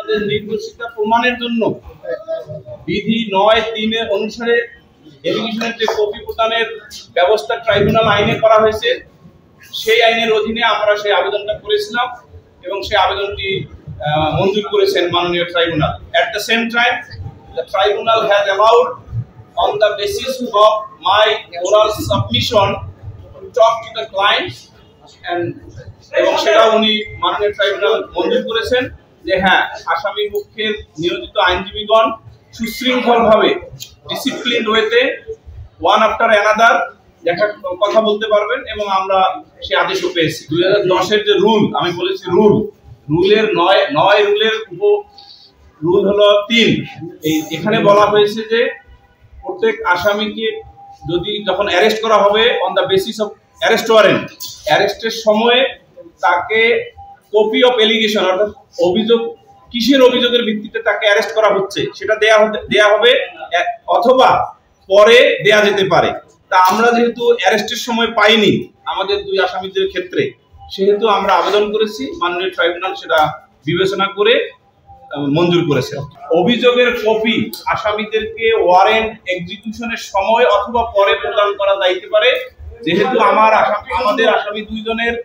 আপনাদের নির্দোষিতা প্রমাণের জন্য বিধি ৯(৩) অনুসারে এলিগেশনের যে কপি প্রদানের ব্যবস্থা ট্রাইব্যুনাল আইনে করা হয়েছে, সেই আইনের অধীনে আমরা সেই আবেদনটা করেছিলাম এবং সেই আবেদনটি মঞ্জুর করেছেন মাননীয় tribunal. At the same time, the tribunal has allowed, on the basis of my oral submission, to talk to the client, এবং সেটা উনি মাননীয় ট্রাইব্যুনাল মঞ্জুর করেছেন যে হ্যাঁ, আসামি পক্ষের নিয়োজিত আইনজীবীগণ সুশৃঙ্খলভাবে ডিসিপ্লিন ওয়েতে ওয়ান আফটার অ্যানাদার কথা বলতে পারবেন এবং আমরা সে আদেশও পেয়েছি। 2010-এর যে রুল, আমি বলেছি রুলের 9 রুলের রুল হলো 3। এখানে বলা হয়েছে যে প্রত্যেক আসামিকে যখন অ্যারেস্ট করা হবে on the basis of arrest warrant, অ্যারেস্টের সময়ে তাকে কপি অফ এলিগেশন, অর্থাৎ অভিযোগ কিসের অভিযোগের ভিত্তিতে তাকে অ্যারেস্ট করা হচ্ছে সেটা দেয়া হবে অথবা পরে দেয়া যেতে পারে। তা আমরা যেহেতু অ্যারেস্টের সময় পাইনি আমাদের 2 আসামিদের ক্ষেত্রে, সেহেতু আমরা আবেদন করেছি, মাননীয় ট্রাইব্যুনাল সেটা বিবেচনা করে মঞ্জুর করেছে। অভিযোগের কপি আসামিদেরকে ওয়ারেন্ট এক্সিকিউশনের সময় অথবা পরে প্রদান করা যাইতে পারে। যেহেতু আমাদের আসামি 2 জনের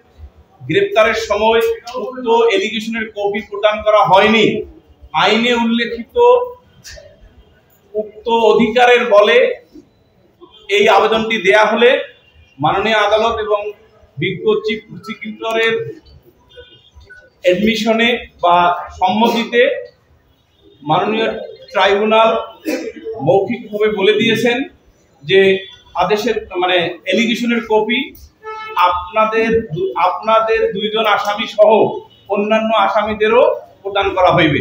গ্রেপ্তারের সময় উক্ত এলিগেশনের কপি প্রদান করা হয়নি, আইনে উল্লেখিত উক্ত অধিকারের বলে এই আবেদনটি দেয়া হলে মাননীয় আদালত এবং বিজ্ঞ চিফ প্রসিকিউটরের এডমিশনে বা সম্মতিতে মাননীয় ট্রাইব্যুনাল মৌখিকভাবে বলে দিয়েছেন যে আদেশের এলিগেশনের কপি আপনাদের 2 জন আসামি সহ অন্যান্য আসামিদেরও প্রদান করা হইবে।